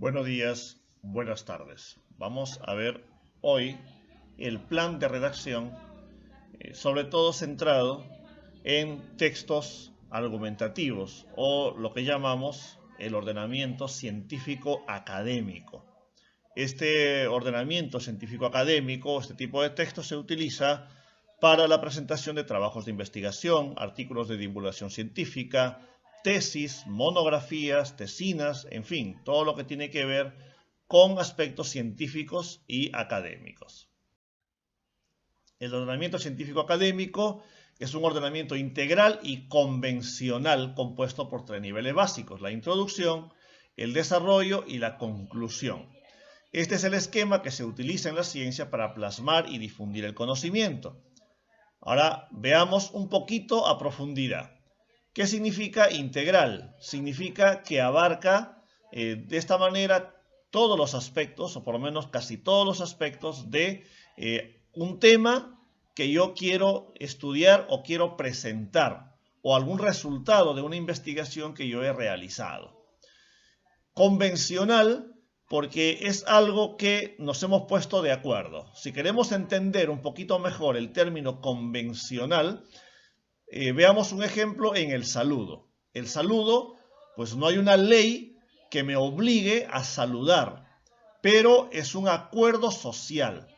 Buenos días, buenas tardes. Vamos a ver hoy el plan de redacción, sobre todo centrado en textos argumentativos o lo que llamamos el ordenamiento científico académico. Este ordenamiento científico académico, este tipo de texto se utiliza para la presentación de trabajos de investigación, artículos de divulgación científica, tesis, monografías, tesinas, en fin, todo lo que tiene que ver con aspectos científicos y académicos. El ordenamiento científico académico es un ordenamiento integral y convencional compuesto por tres niveles básicos: la introducción, el desarrollo y la conclusión. Este es el esquema que se utiliza en la ciencia para plasmar y difundir el conocimiento. Ahora veamos un poquito a profundidad. ¿Qué significa integral? Significa que abarca de esta manera todos los aspectos, o por lo menos casi todos los aspectos de un tema que yo quiero estudiar o quiero presentar, o algún resultado de una investigación que yo he realizado. Convencional, porque es algo que nos hemos puesto de acuerdo. Si queremos entender un poquito mejor el término convencional, veamos un ejemplo en el saludo. El saludo, pues no hay una ley que me obligue a saludar, pero es un acuerdo social,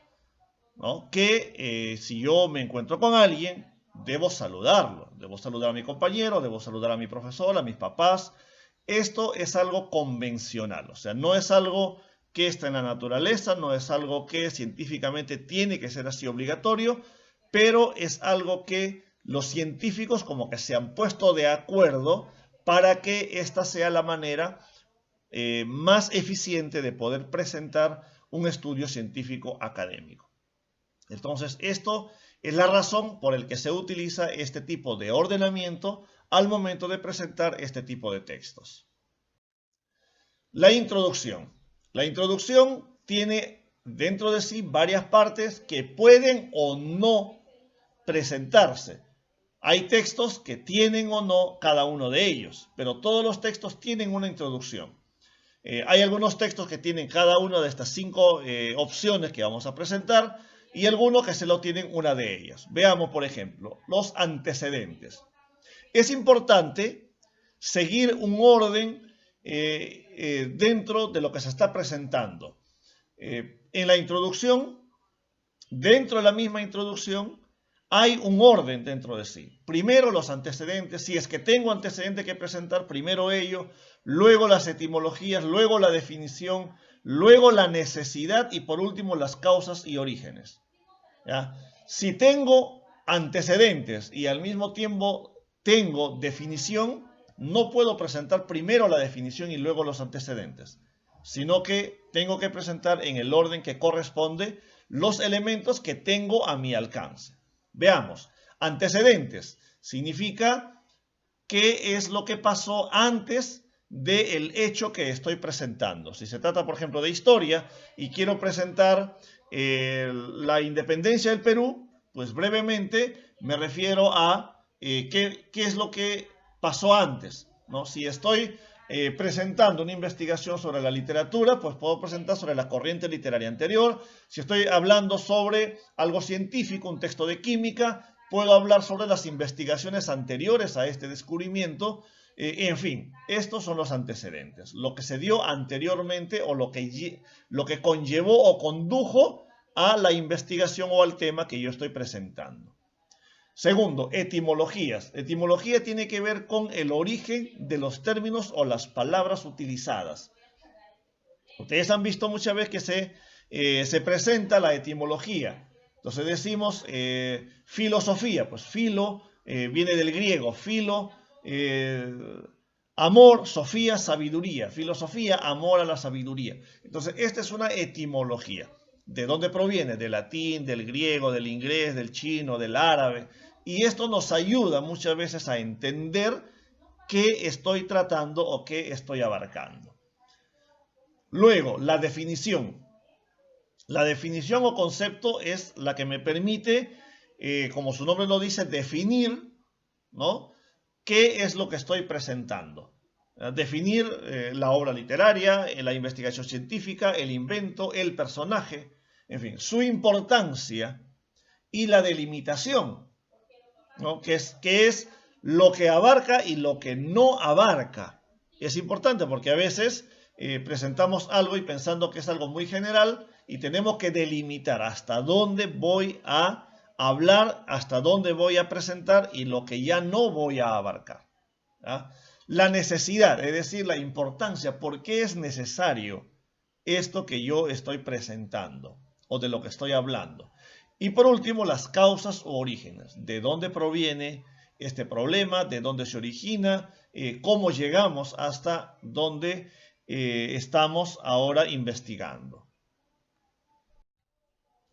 ¿no? Que si yo me encuentro con alguien, debo saludarlo. Debo saludar a mi compañero, debo saludar a mi profesor, a mis papás. Esto es algo convencional, o sea, no es algo que está en la naturaleza, no es algo que científicamente tiene que ser así obligatorio, pero es algo que los científicos como que se han puesto de acuerdo para que esta sea la manera más eficiente de poder presentar un estudio científico académico. Entonces, esto es la razón por la que se utiliza este tipo de ordenamiento al momento de presentar este tipo de textos. La introducción. La introducción tiene dentro de sí varias partes que pueden o no presentarse. Hay textos que tienen o no cada uno de ellos, pero todos los textos tienen una introducción. Hay algunos textos que tienen cada una de estas 5 opciones que vamos a presentar y algunos que solo tienen una de ellas. Veamos, por ejemplo, los antecedentes. Es importante seguir un orden dentro de lo que se está presentando. En la introducción, dentro de la misma introducción, hay un orden dentro de sí. Primero los antecedentes, si es que tengo antecedentes que presentar, primero ello, luego las etimologías, luego la definición, luego la necesidad y por último las causas y orígenes. ¿Ya? Si tengo antecedentes y al mismo tiempo tengo definición, no puedo presentar primero la definición y luego los antecedentes, sino que tengo que presentar en el orden que corresponde los elementos que tengo a mi alcance. Veamos, antecedentes significa qué es lo que pasó antes del hecho que estoy presentando. Si se trata, por ejemplo, de historia y quiero presentar la independencia del Perú, pues brevemente me refiero a qué es lo que pasó antes, ¿no? Si estoy presentando una investigación sobre la literatura, pues puedo presentar sobre la corriente literaria anterior. Si estoy hablando sobre algo científico, un texto de química, puedo hablar sobre las investigaciones anteriores a este descubrimiento. En fin, estos son los antecedentes, lo que se dio anteriormente o lo que conllevó o condujo a la investigación o al tema que yo estoy presentando. Segundo, etimologías. Etimología tiene que ver con el origen de los términos o las palabras utilizadas. Ustedes han visto muchas veces que se presenta la etimología. Entonces decimos filosofía, pues filo viene del griego, filo, amor, sofía, sabiduría, filosofía, amor a la sabiduría. Entonces esta es una etimología. ¿De dónde proviene? Del latín, del griego, del inglés, del chino, del árabe. Y esto nos ayuda muchas veces a entender qué estoy tratando o qué estoy abarcando. Luego, la definición. La definición o concepto es la que me permite, como su nombre lo dice, definir, ¿no?, qué es lo que estoy presentando. Definir la obra literaria, la investigación científica, el invento, el personaje, en fin, su importancia y la delimitación, ¿no? Que es lo que abarca y lo que no abarca. Es importante porque a veces presentamos algo y pensando que es algo muy general y tenemos que delimitar hasta dónde voy a hablar, hasta dónde voy a presentar y lo que ya no voy a abarcar. ¿Ah? La necesidad, es decir, la importancia, por qué es necesario esto que yo estoy presentando o de lo que estoy hablando. Y por último, las causas o orígenes, de dónde proviene este problema, de dónde se origina, cómo llegamos hasta donde estamos ahora investigando.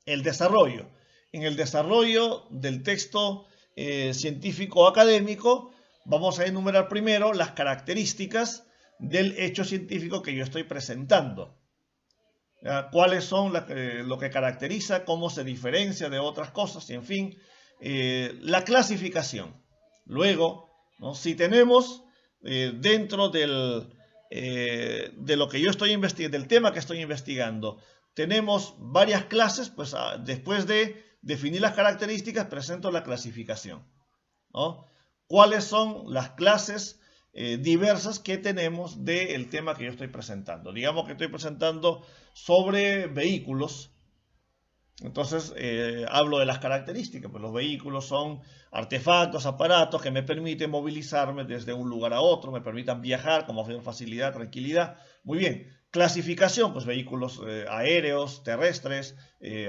El desarrollo. En el desarrollo del texto científico o académico, vamos a enumerar primero las características del hecho científico que yo estoy presentando. ¿Cuáles son lo que caracteriza, cómo se diferencia de otras cosas? Y en fin, la clasificación. Luego, ¿no? Si tenemos dentro de lo que yo estoy investigando, del tema que estoy investigando, tenemos varias clases, pues después de definir las características, presento la clasificación, ¿no? ¿Cuáles son las clases diversas que tenemos del tema que yo estoy presentando? Digamos que estoy presentando sobre vehículos. Entonces hablo de las características, pues los vehículos son artefactos, aparatos que me permiten movilizarme desde un lugar a otro, me permitan viajar con mayor facilidad, tranquilidad. Muy bien, clasificación, pues vehículos aéreos, terrestres,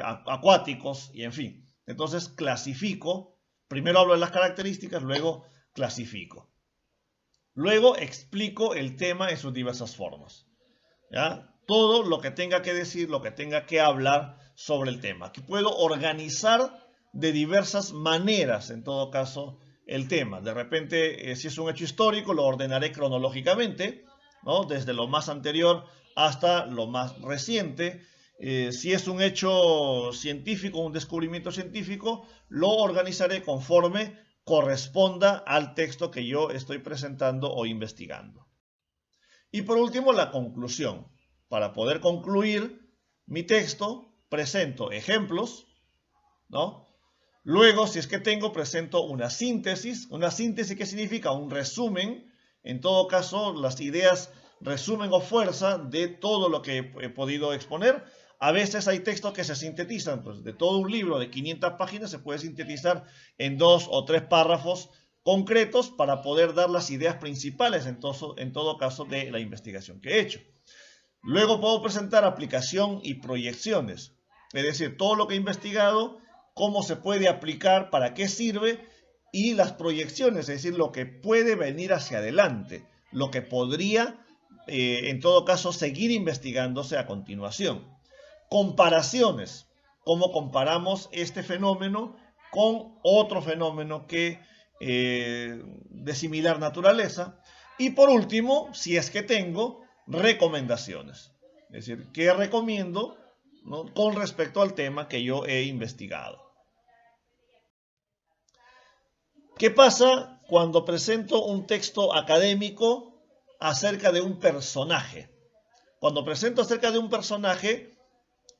acuáticos y en fin. Entonces clasifico, primero hablo de las características, luego clasifico. Luego explico el tema en sus diversas formas. ¿Ya? Todo lo que tenga que decir, lo que tenga que hablar sobre el tema. Que puedo organizar de diversas maneras, en todo caso, el tema. De repente, si es un hecho histórico, lo ordenaré cronológicamente, ¿no? Desde lo más anterior hasta lo más reciente. Si es un hecho científico, un descubrimiento científico, lo organizaré conforme corresponda al texto que yo estoy presentando o investigando. Y por último, la conclusión. Para poder concluir mi texto, presento ejemplos, ¿no? Luego, si es que tengo, presento una síntesis. Una síntesis, ¿qué significa? Un resumen. En todo caso, las ideas resumen o fuerza de todo lo que he podido exponer. A veces hay textos que se sintetizan, pues de todo un libro de 500 páginas se puede sintetizar en 2 o 3 párrafos concretos para poder dar las ideas principales en todo caso de la investigación que he hecho. Luego puedo presentar aplicación y proyecciones, es decir, todo lo que he investigado, cómo se puede aplicar, para qué sirve y las proyecciones, es decir, lo que puede venir hacia adelante, lo que podría en todo caso seguir investigándose a continuación. Comparaciones, cómo comparamos este fenómeno con otro fenómeno que de similar naturaleza. Y por último, si es que tengo, recomendaciones. Es decir, ¿qué recomiendo, ¿no? Con respecto al tema que yo he investigado? ¿Qué pasa cuando presento un texto académico acerca de un personaje? Cuando presento acerca de un personaje,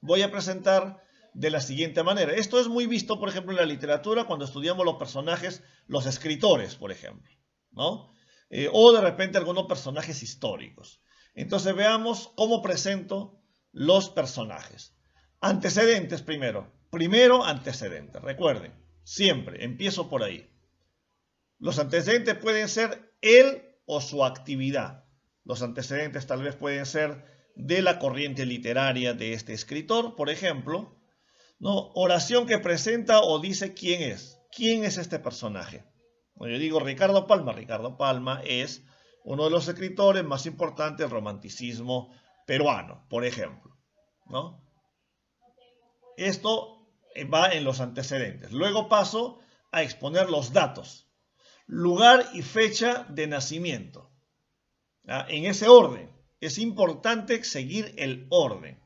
voy a presentar de la siguiente manera. Esto es muy visto, por ejemplo, en la literatura cuando estudiamos los personajes, los escritores, por ejemplo, ¿no? O de repente algunos personajes históricos. Entonces veamos cómo presento los personajes. Antecedentes primero. Primero antecedentes. Recuerden, siempre empiezo por ahí. Los antecedentes pueden ser él o su actividad. Los antecedentes tal vez pueden ser de la corriente literaria de este escritor, por ejemplo, ¿no? Oración que presenta o dice quién es. ¿Quién es este personaje? Bueno, yo digo Ricardo Palma. Ricardo Palma es uno de los escritores más importantes del romanticismo peruano, por ejemplo, ¿no? Esto va en los antecedentes. Luego paso a exponer los datos. Lugar y fecha de nacimiento. ¿Ya? En ese orden. Es importante seguir el orden.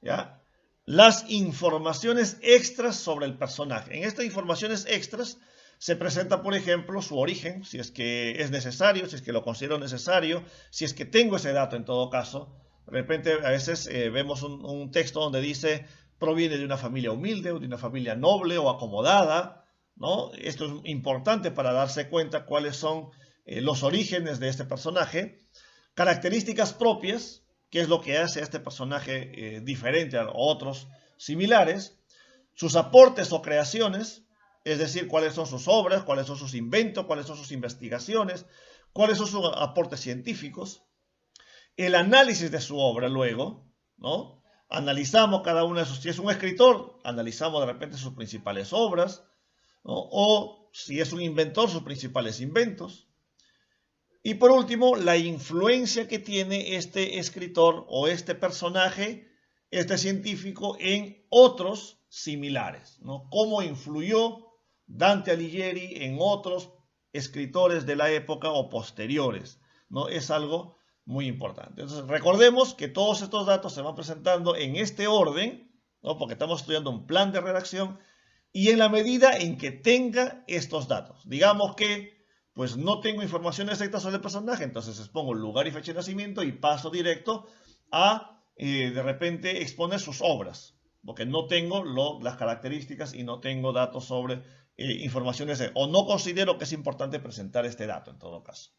¿Ya? Las informaciones extras sobre el personaje. En estas informaciones extras Se presenta, por ejemplo, su origen, si es que es necesario, si es que lo considero necesario, si es que tengo ese dato en todo caso. De repente a veces vemos un texto donde dice proviene de una familia humilde o de una familia noble o acomodada, ¿no? Esto es importante para darse cuenta cuáles son los orígenes de este personaje. Características propias, que es lo que hace a este personaje diferente a otros similares. Sus aportes o creaciones, es decir, cuáles son sus obras, cuáles son sus inventos, cuáles son sus investigaciones, cuáles son sus aportes científicos. El análisis de su obra luego, ¿no? Analizamos cada una de sus, si es un escritor, analizamos de repente sus principales obras, ¿no? O si es un inventor, sus principales inventos. Y por último, la influencia que tiene este escritor o este personaje, este científico, en otros similares, ¿no? Cómo influyó Dante Alighieri en otros escritores de la época o posteriores, ¿no? Es algo muy importante. Entonces, recordemos que todos estos datos se van presentando en este orden, ¿no? Porque estamos estudiando un plan de redacción y en la medida en que tenga estos datos. Digamos que pues no tengo información exacta sobre el personaje, entonces expongo lugar y fecha de nacimiento y paso directo a de repente exponer sus obras, porque no tengo las características y no tengo datos sobre informaciones, o no considero que es importante presentar este dato en todo caso.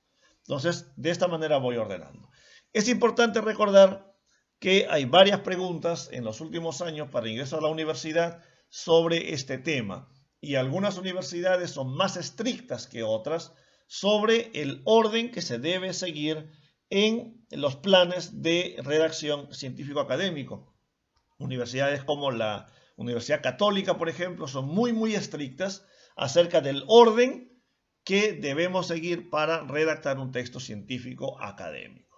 Entonces, de esta manera voy ordenando. Es importante recordar que hay varias preguntas en los últimos años para ingreso a la universidad sobre este tema, y algunas universidades son más estrictas que otras sobre el orden que se debe seguir en los planes de redacción científico-académico. Universidades como la Universidad Católica, por ejemplo, son muy estrictas acerca del orden que debemos seguir para redactar un texto científico académico.